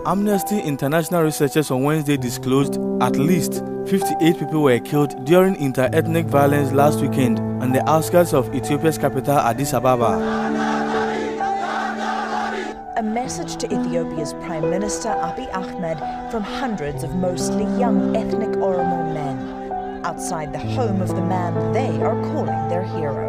Amnesty International researchers on Wednesday disclosed at least 58 people were killed during inter-ethnic violence last weekend on the outskirts of Ethiopia's capital Addis Ababa. A message to Ethiopia's Prime Minister Abiy Ahmed from hundreds of mostly young ethnic Oromo men outside the home of the man they are calling their hero.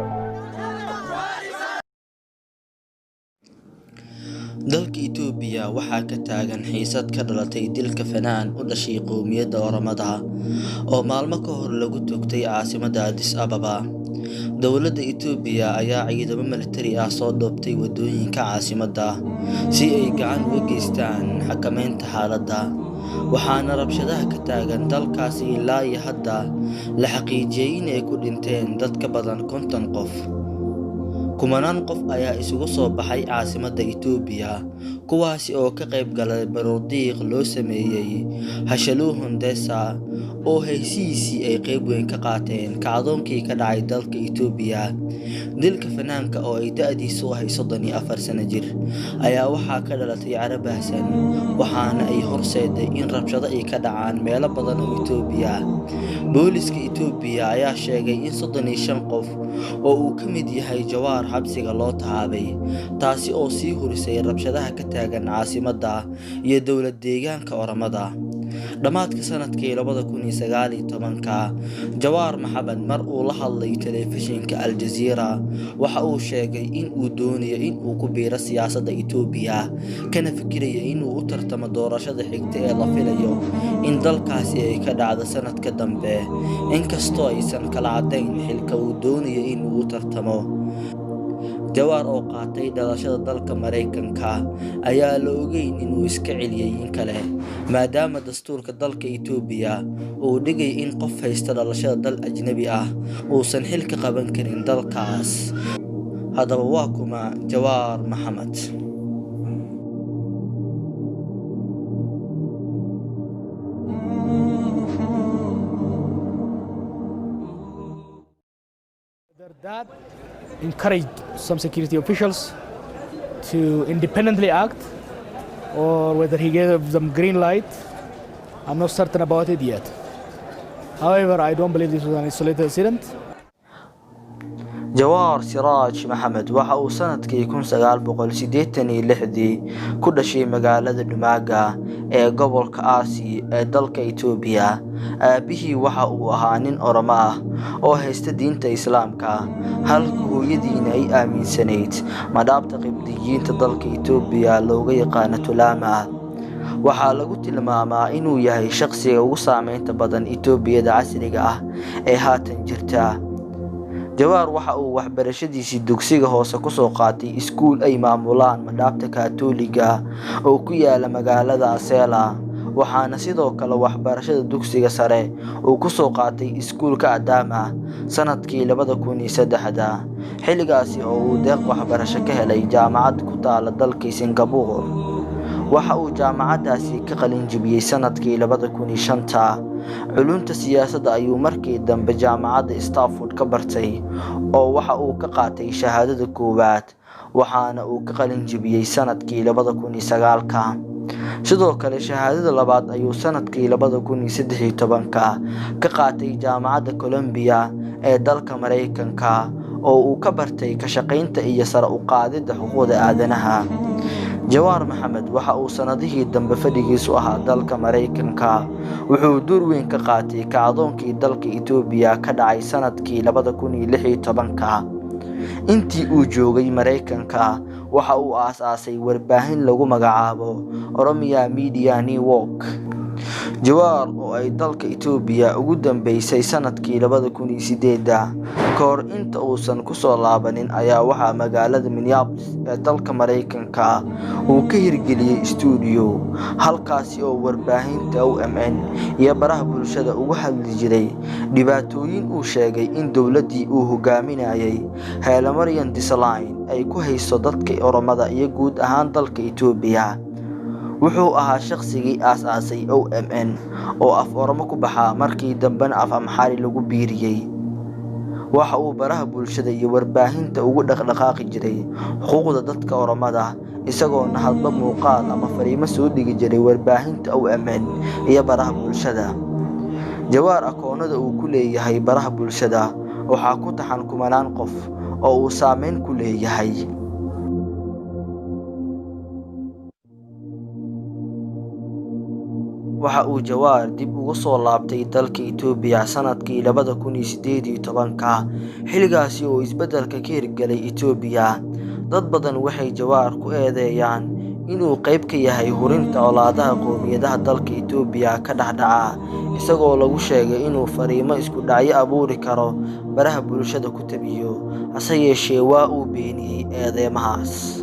dalka Itoobiya waxaa ka taagan xiisad ka dhalatay dilka fanaan u dhashay qowmiyadda Oromada oo maalmo ka hor lagu toogtay caasimadda Addis Ababa. Dowladda Itoobiya ayaa ciidamo militari ah soo dhoobtay wadooyinka caasimadda si ay gacan uga geystaan xakamaynta xaaladda. waxaana rabshadaha ka taagan dalkaasi ilaa iyo hadda la xaqiijiyay in ay ku dhinteen dad ka badan 50 qof. kumanaan qof ayaa isugu soo baxay caasimadda Itoobiya kuwaasi oo ka qayb galay baroodiiq loo sameeyay Hashalu Hundessa oo haysiisii ay qayb weyn ka qaateen kacdoonkii ka dhacay dalka Itoobiya. dilka fanaanka oo ay da'diisu ahay 34 sano jir ayaa waxaa ka dhalatay carab ahsan waxaana ay horseeday in rabshado ay ka dhacaan meelo badan oo Itoobiya. booliska Itoobiya ayaa sheegay in 35 qof oo uu ka mid yahay Jawaar xabsiga loo taabay taasi oo sii hurisay rabshadaha ka taagan caasimadda iyo dowlad deegaanka Oromada. dhamaadka sanadkii 2019 Jawaar Maxamed mar uu la hadlay telefishinka Al Jazeera waxa uu sheegay in uu doonayo in uu ku biiro siyaasadda Itoobiya kana fikiraya in uu u tartamo doorashada xigta ee la filayo in dalkaasi ay ka dhacdo sanadka dambe inkastoo aysan kala cadeyn xilka uu doonayo in uu u tartamo. Jawaar oo qaatay dhalashada dalka Mareykanka ayaa la ogeyn inuu iska celiyay in kale maadaama dastuurka dalka Itoobiya uu dhigay in qof haysta dhalashada dal ajnabi ah uusan xil ka qaban karin dalkaas. haddaba waa kuma Jawaar Maxamed. That encouraged some security officials to independently act, or whether he gave them green light, I'm not certain about it yet. However, I don't believe this was an isolated incident. Jawaar Siraaj Maxamed waxa uu sanadkii 1986 ku dhashay magaalada Dumaaga ee gobolka Aasi ee dalka Itoobiya. aabihii waxa uu ahaa nin Oromo ah oo haysta diinta Islaamka halka hooyadiina ay aaminsanayd madaabta qibdiyiinta dalka Itoobiya looga yaqaan Tulama. waxaa lagu tilmaamaa inuu yahay shakhsiga ugu saameynta badan Itoobiyada casriga ah ee haatan jirta. Jawaar waxa uu waxbarashadiisii dugsiga hoose ku soo qaatay iskuul ay maamulaan madaabta Kaatooliga oo ku yaala magaalada Asela. waxaana sidoo kale waxbarashada dugsiga sare uu ku soo qaatay iskuulka Adama sanadkii 2003 xilligaasi oo uu deeq waxbarasho ka helay jaamacad ku taala dalka Singapore. waxa uu jaamacadaasi ka qalin jabiyay sanadkii 2005. culunta siyaasadda ayuu markii dambe jaamacadda Stanford ka bartay oo waxa uu ka qaatay shahaadada koowaad waxaana uu ka qalin jabiyay sanadkii 2009. sidoo kale shahaadada labaad ayuu sanadkii 2013 ka qaatay jaamacadda Columbia ee dalka Mareykanka oo uu ka bartay ka shaqaynta iyo sare u qaadida xuquuqda aadanaha. Jawaar Maxamed waxa uu sanadihii dambe fadhigiisu ahaa dalka Mareykanka wuxuu door weyn ka qaatay kacdoonkii dalka Itoobiya ka dhacay sanadkii 2016. intii uu joogay Mareykanka waxa uu aasaasay warbaahin lagu magacaabo Oromia Media Network. Jawaar oo ay dalka Itoobiya ugu dambeysay sanadkii 2008 kahor inta uusan ku soo laabanin ayaa waxa magaalada Minneapolis ee dalka Mareykanka uu ka hirgeliyay studio halkaasi oo warbaahinta OMN iyo baraha bulshada ugu hadli jiray dhibaatooyin uu sheegay in dawladii uu hogaaminayay Haile Mariam Desalegn ay ku hayso dadka Oromada iyo guud ahaan dalka Itoobiya. wuxuu ahaa shakhsigii aasaasay OMN oo af Oromo ku baxa markii dambena af Amhari lagu biiriyay. waxa uu baraha bulshada iyo warbaahinta ugu dhaqdhaqaaqi jiray xuquuqda dadka Oromada isagoo hadba muuqaal ama fariimo soo dhigi jiray warbaahinta OMN iyo baraha bulshada. Jawaar akoonada uu ku leeyahay baraha bulshada waxaa ku taxan kumanaan qof oo uu saameyn ku leeyahay. waxa uu Jawaar dib ugu soo laabtay dalka Itoobiya sanadkii 2018 xilligaasi oo isbeddelka ka hirgalay Itoobiya. Dad badan waxay Jawaar ku eedeeyaan inuu qayb ka yahay hurinta colaadaha qowmiyadaha dalka Itoobiya ka dhaca isagoo lagu sheegay inuu fariimo isku dhacyo abuuri karo baraha bulshada ku tabiyo hase yeeshee waa uu beeniyay eedeymahaas.